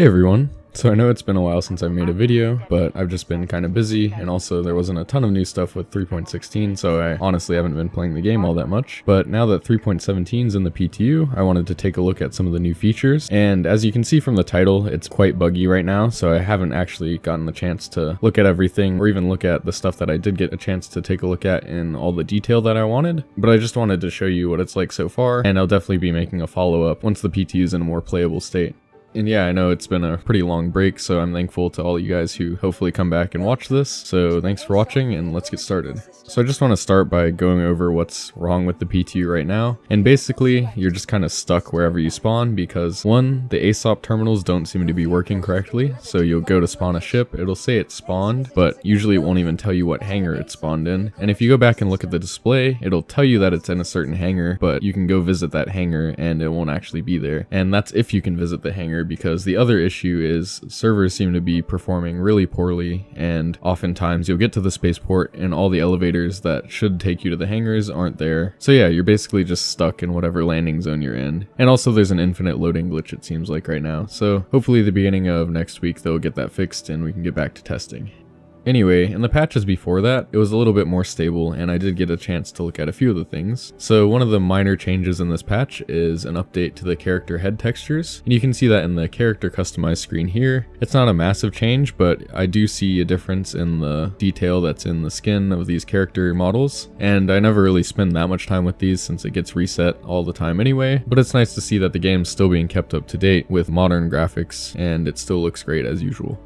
Hey everyone, so I know it's been a while since I've made a video, but I've just been kind of busy, and also there wasn't a ton of new stuff with 3.16, so I honestly haven't been playing the game all that much. But now that 3.17 is in the PTU, I wanted to take a look at some of the new features, and as you can see from the title, it's quite buggy right now, so I haven't actually gotten the chance to look at everything, or even look at the stuff that I did get a chance to take a look at in all the detail that I wanted. But I just wanted to show you what it's like so far, and I'll definitely be making a follow-up once the PTU is in a more playable state. And yeah, I know it's been a pretty long break, so I'm thankful to all you guys who hopefully come back and watch this. So thanks for watching, and let's get started. So I just want to start by going over what's wrong with the PTU right now. And basically, you're just kind of stuck wherever you spawn because 1, the ASOP terminals don't seem to be working correctly. So you'll go to spawn a ship, it'll say it spawned, but usually it won't even tell you what hangar it spawned in. And if you go back and look at the display, it'll tell you that it's in a certain hangar, but you can go visit that hangar and it won't actually be there. And that's if you can visit the hangar, because the other issue is servers seem to be performing really poorly, and oftentimes you'll get to the spaceport and all the elevators that should take you to the hangars aren't there. So yeah, you're basically just stuck in whatever landing zone you're in. And also there's an infinite loading glitch, it seems like right now. So hopefully the beginning of next week they'll get that fixed and we can get back to testing. Anyway, in the patches before that, it was a little bit more stable, and I did get a chance to look at a few of the things. So one of the minor changes in this patch is an update to the character head textures, and you can see that in the character customized screen here. It's not a massive change, but I do see a difference in the detail that's in the skin of these character models, and I never really spend that much time with these since it gets reset all the time anyway, but it's nice to see that the game's still being kept up to date with modern graphics, and it still looks great as usual.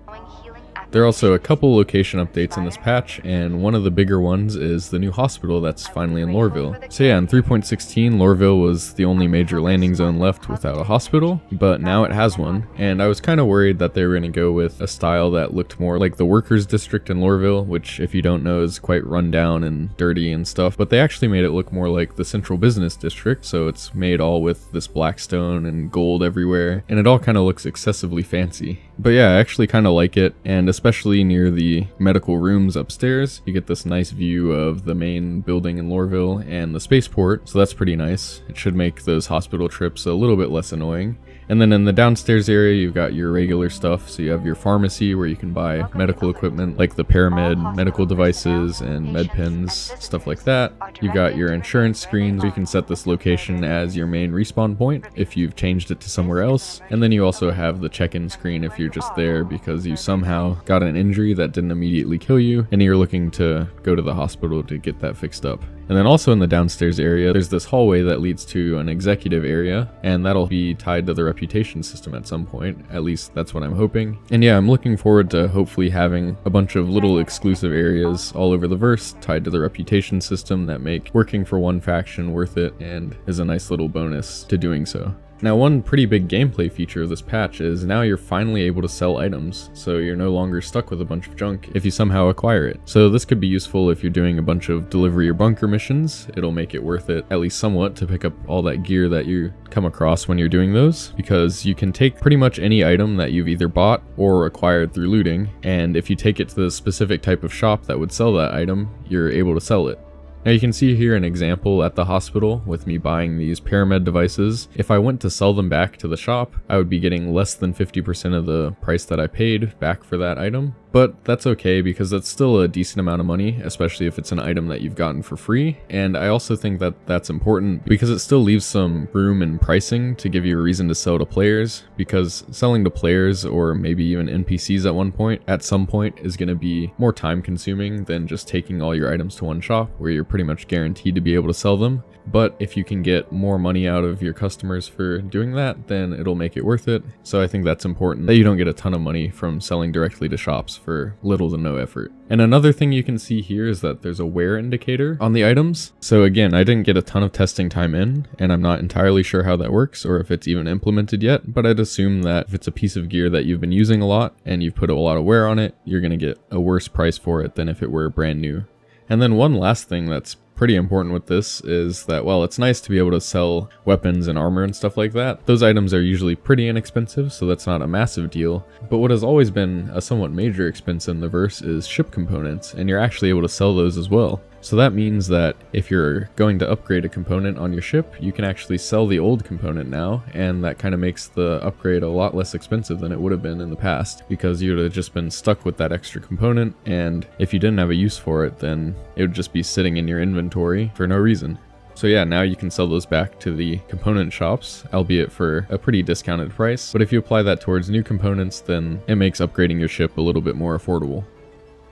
There are also a couple location updates in this patch, and one of the bigger ones is the new hospital that's finally in Loreville. So yeah, in 3.16, Loreville was the only major landing zone left without a hospital, but now it has one, and I was kind of worried that they were going to go with a style that looked more like the workers district in Loreville, which if you don't know is quite run down and dirty and stuff, but they actually made it look more like the central business district, so it's made all with this black stone and gold everywhere, and it all kind of looks excessively fancy. But yeah, I actually kind of like it, and especially near the medical rooms upstairs, you get this nice view of the main building in Loreville and the spaceport, so that's pretty nice. It should make those hospital trips a little bit less annoying. And then in the downstairs area, you've got your regular stuff. So you have your pharmacy where you can buy medical equipment like the paramed, medical devices, and med pens, stuff like that. You've got your insurance screens where you can set this location as your main respawn point if you've changed it to somewhere else. And then you also have the check-in screen if you're just there because you somehow got an injury that didn't immediately kill you and you're looking to go to the hospital to get that fixed up. And then also in the downstairs area, there's this hallway that leads to an executive area, and that'll be tied to the reputation system at some point. At least that's what I'm hoping. And yeah, I'm looking forward to hopefully having a bunch of little exclusive areas all over the verse tied to the reputation system that make working for one faction worth it and is a nice little bonus to doing so. Now, one pretty big gameplay feature of this patch is now you're finally able to sell items, so you're no longer stuck with a bunch of junk if you somehow acquire it. So this could be useful if you're doing a bunch of delivery or bunker missions. It'll make it worth it, at least somewhat, to pick up all that gear that you come across when you're doing those, because you can take pretty much any item that you've either bought or acquired through looting, and if you take it to the specific type of shop that would sell that item, you're able to sell it. Now you can see here an example at the hospital with me buying these paramed devices. If I went to sell them back to the shop, I would be getting less than 50% of the price that I paid back for that item. But that's okay because that's still a decent amount of money, especially if it's an item that you've gotten for free. And I also think that that's important because it still leaves some room in pricing to give you a reason to sell to players, because selling to players or maybe even NPCs at some point is going to be more time consuming than just taking all your items to one shop where you're pretty much guaranteed to be able to sell them. But if you can get more money out of your customers for doing that, then it'll make it worth it. So I think that's important, that you don't get a ton of money from selling directly to shops for little to no effort. And another thing you can see here is that there's a wear indicator on the items. So again, I didn't get a ton of testing time in, and I'm not entirely sure how that works or if it's even implemented yet, but I'd assume that if it's a piece of gear that you've been using a lot and you've put a lot of wear on it, you're going to get a worse price for it than if it were brand new. And then one last thing that's pretty important with this is that, well, it's nice to be able to sell weapons and armor and stuff like that. Those items are usually pretty inexpensive, so that's not a massive deal. But what has always been a somewhat major expense in the verse is ship components, and you're actually able to sell those as well. So that means that if you're going to upgrade a component on your ship, you can actually sell the old component now, and that kind of makes the upgrade a lot less expensive than it would have been in the past, because you would have just been stuck with that extra component, and if you didn't have a use for it, then it would just be sitting in your inventory for no reason. So yeah, now you can sell those back to the component shops, albeit for a pretty discounted price, but if you apply that towards new components, then it makes upgrading your ship a little bit more affordable.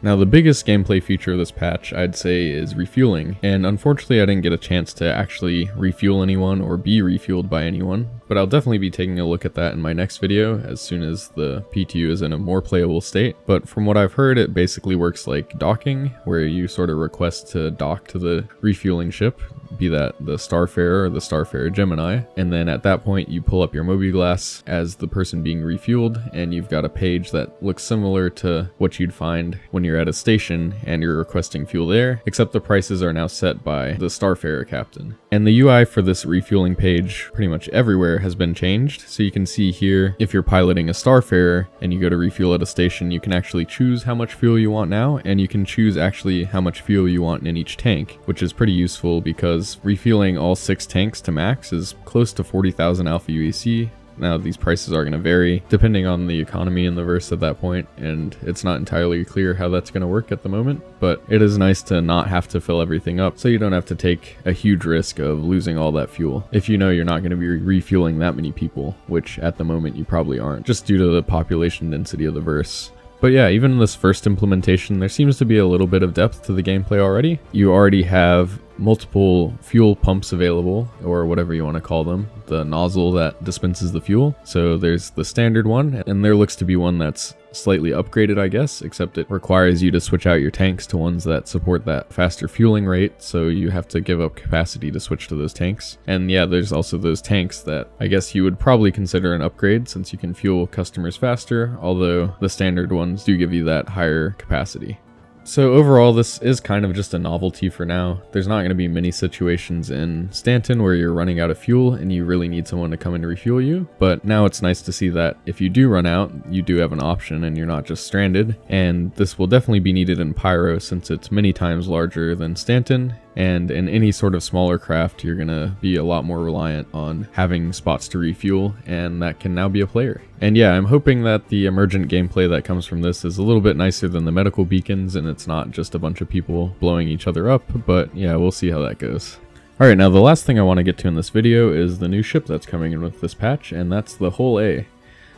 Now the biggest gameplay feature of this patch, I'd say, is refueling, and unfortunately I didn't get a chance to actually refuel anyone or be refueled by anyone, but I'll definitely be taking a look at that in my next video as soon as the PTU is in a more playable state. But from what I've heard, it basically works like docking, where you sort of request to dock to the refueling ship, be that the Starfarer or the Starfarer Gemini, and then at that point you pull up your Mobiglass as the person being refueled, and you've got a page that looks similar to what you'd find when you're at a station and you're requesting fuel there, except the prices are now set by the Starfarer captain. And the UI for this refueling page pretty much everywhere has been changed, so you can see here if you're piloting a Starfarer and you go to refuel at a station, you can actually choose how much fuel you want now, and you can choose actually how much fuel you want in each tank, which is pretty useful because refueling all 6 tanks to max is close to 40,000 Alpha UAC. Now these prices are going to vary depending on the economy in the verse at that point, and it's not entirely clear how that's going to work at the moment, but it is nice to not have to fill everything up so you don't have to take a huge risk of losing all that fuel if you know you're not going to be refueling that many people, which at the moment you probably aren't, just due to the population density of the verse. But yeah, even in this first implementation, there seems to be a little bit of depth to the gameplay already. You already have multiple fuel pumps available, or whatever you want to call them, the nozzle that dispenses the fuel. So there's the standard one, and there looks to be one that's slightly upgraded, I guess, except it requires you to switch out your tanks to ones that support that faster fueling rate, so you have to give up capacity to switch to those tanks. And yeah, there's also those tanks that I guess you would probably consider an upgrade since you can fuel customers faster, although the standard ones do give you that higher capacity. So overall, this is kind of just a novelty for now. There's not going to be many situations in Stanton where you're running out of fuel and you really need someone to come and refuel you, but now it's nice to see that if you do run out, you do have an option and you're not just stranded, and this will definitely be needed in Pyro since it's many times larger than Stanton, and in any sort of smaller craft you're gonna be a lot more reliant on having spots to refuel, and that can now be a player. And yeah, I'm hoping that the emergent gameplay that comes from this is a little bit nicer than the medical beacons and it's not just a bunch of people blowing each other up, but yeah, we'll see how that goes. Alright, now the last thing I want to get to in this video is the new ship that's coming in with this patch, and that's the Hull A.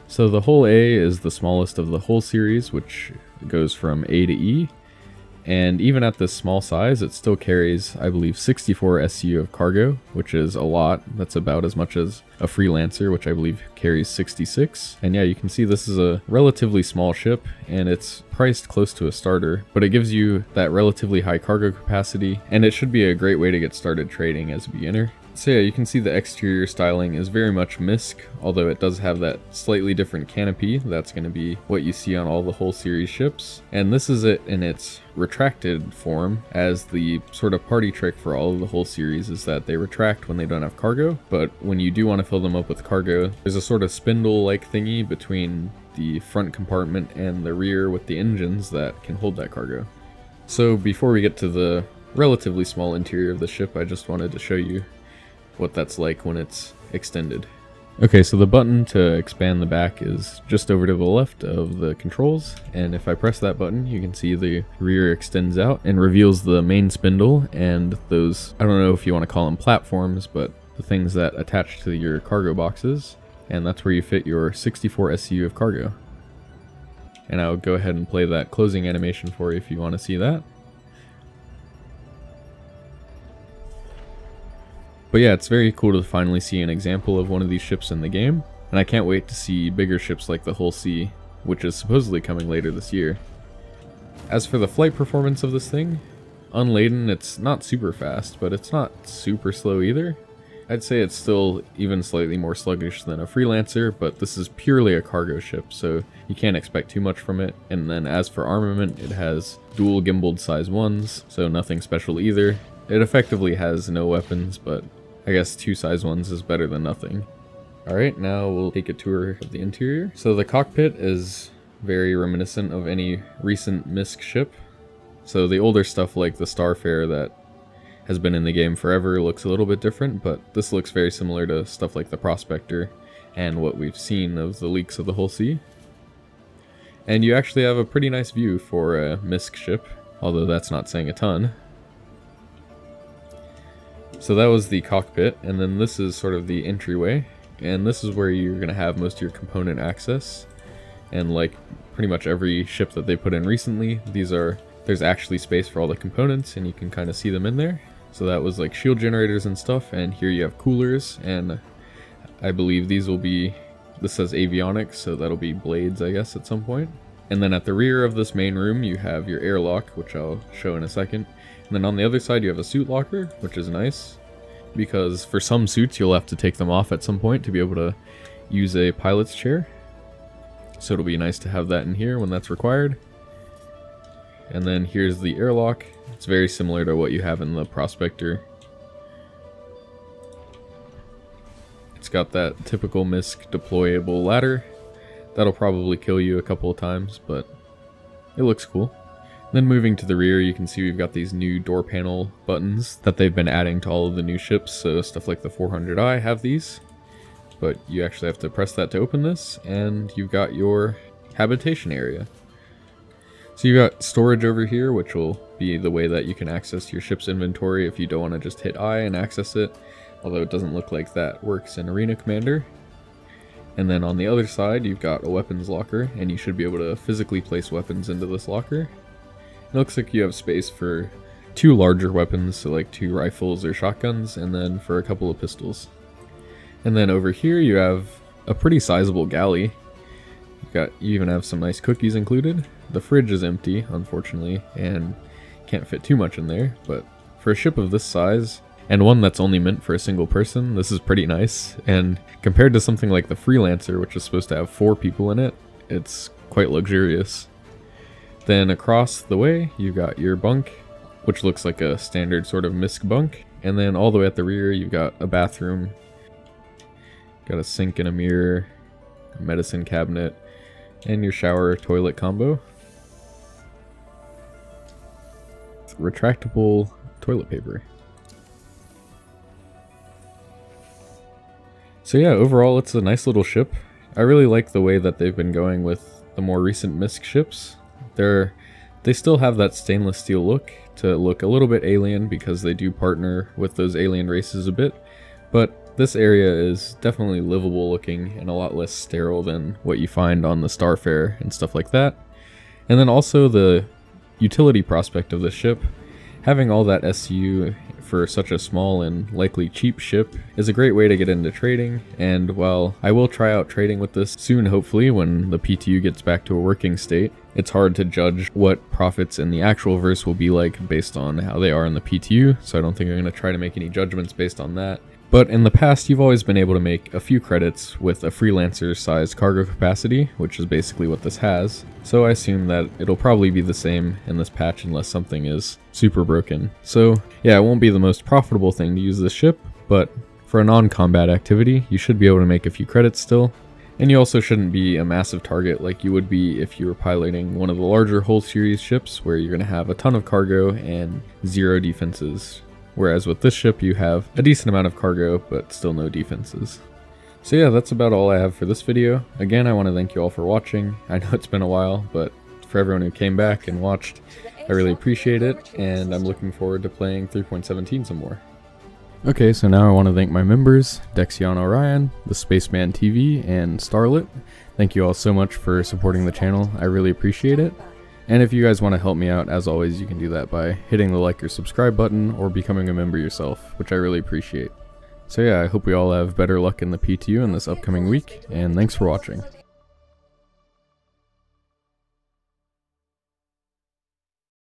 So the Hull A is the smallest of the Hull series, which goes from A to E. And even at this small size, it still carries, I believe, 64 SCU of cargo, which is a lot. That's about as much as a Freelancer, which I believe carries 66. And yeah, you can see this is a relatively small ship, and it's priced close to a starter, but it gives you that relatively high cargo capacity, and it should be a great way to get started trading as a beginner. So yeah, you can see the exterior styling is very much MISC, although it does have that slightly different canopy. That's going to be what you see on all the Hull series ships. And this is it in its retracted form, as the sort of party trick for all of the Hull series is that they retract when they don't have cargo, but when you do want to fill them up with cargo, there's a sort of spindle-like thingy between the front compartment and the rear with the engines that can hold that cargo. So before we get to the relatively small interior of the ship, I just wanted to show you what that's like when it's extended. Okay, so the button to expand the back is just over to the left of the controls, and if I press that button, you can see the rear extends out and reveals the main spindle and those, I don't know if you want to call them platforms, but the things that attach to your cargo boxes, and that's where you fit your 64 SCU of cargo. And I'll go ahead and play that closing animation for you if you want to see that. But yeah, it's very cool to finally see an example of one of these ships in the game, and I can't wait to see bigger ships like the Hull C, which is supposedly coming later this year. As for the flight performance of this thing, unladen it's not super fast, but it's not super slow either. I'd say it's still even slightly more sluggish than a Freelancer, but this is purely a cargo ship, so you can't expect too much from it. And then as for armament, it has dual gimbaled size 1s, so nothing special either. It effectively has no weapons, but I guess 2 size 1s is better than nothing. Alright, now we'll take a tour of the interior. So the cockpit is very reminiscent of any recent MISC ship. So the older stuff like the Starfare that has been in the game forever looks a little bit different, but this looks very similar to stuff like the Prospector and what we've seen of the leaks of the Hull C. And you actually have a pretty nice view for a MISC ship, although that's not saying a ton. So that was the cockpit, and then this is sort of the entryway, and this is where you're going to have most of your component access. And like pretty much every ship that they put in recently, there's actually space for all the components, and you can kind of see them in there. So that was like shield generators and stuff, and here you have coolers, and I believe these will be, this says avionics, so that'll be blades I guess at some point. And then at the rear of this main room you have your airlock, which I'll show in a second. And then on the other side you have a suit locker, which is nice, because for some suits you'll have to take them off at some point to be able to use a pilot's chair. So it'll be nice to have that in here when that's required. And then here's the airlock. It's very similar to what you have in the Prospector. It's got that typical MISC deployable ladder. That'll probably kill you a couple of times, but it looks cool. Then moving to the rear, you can see we've got these new door panel buttons that they've been adding to all of the new ships. So stuff like the 400i have these, but you actually have to press that to open this, and you've got your habitation area. So you got storage over here, which will be the way that you can access your ship's inventory if you don't want to just hit I and access it, although it doesn't look like that works in Arena Commander. And then on the other side you've got a weapons locker, and you should be able to physically place weapons into this locker. It looks like you have space for 2 larger weapons, so like 2 rifles or shotguns, and then for a couple of pistols. And then over here you have a pretty sizable galley. You even have some nice cookies included. The fridge is empty, unfortunately, and can't fit too much in there, but for a ship of this size, and one that's only meant for a single person, this is pretty nice. And compared to something like the Freelancer, which is supposed to have 4 people in it, it's quite luxurious. Then across the way, you've got your bunk, which looks like a standard sort of MISC bunk. And then all the way at the rear, you've got a bathroom, got a sink and a mirror, a medicine cabinet, and your shower toilet combo. Retractable toilet paper. So yeah, overall it's a nice little ship. I really like the way that they've been going with the more recent MISC ships. They still have that stainless steel look to look a little bit alien, because they do partner with those alien races a bit, but this area is definitely livable looking and a lot less sterile than what you find on the Starfare and stuff like that. And then also the utility prospect of the ship, having all that SCU for such a small and likely cheap ship is a great way to get into trading. And while I will try out trading with this soon, hopefully when the PTU gets back to a working state, it's hard to judge what profits in the actual verse will be like based on how they are in the PTU, so I don't think I'm going to try to make any judgments based on that. But in the past, you've always been able to make a few credits with a Freelancer-sized cargo capacity, which is basically what this has. So I assume that it'll probably be the same in this patch unless something is super broken. So yeah, it won't be the most profitable thing to use this ship, but for a non-combat activity, you should be able to make a few credits still. And you also shouldn't be a massive target like you would be if you were piloting one of the larger Hull series ships, where you're going to have a ton of cargo and 0 defenses. Whereas with this ship you have a decent amount of cargo, but still no defenses. So yeah, that's about all I have for this video. Again, I want to thank you all for watching. I know it's been a while, but for everyone who came back and watched, I really appreciate it, and I'm looking forward to playing 3.17 some more. Okay, so now I want to thank my members, Dexion Orion, the Spaceman TV, and Starlit. Thank you all so much for supporting the channel. I really appreciate it. And if you guys want to help me out, as always, you can do that by hitting the like or subscribe button or becoming a member yourself, which I really appreciate. So yeah, I hope we all have better luck in the PTU in this upcoming week, and thanks for watching.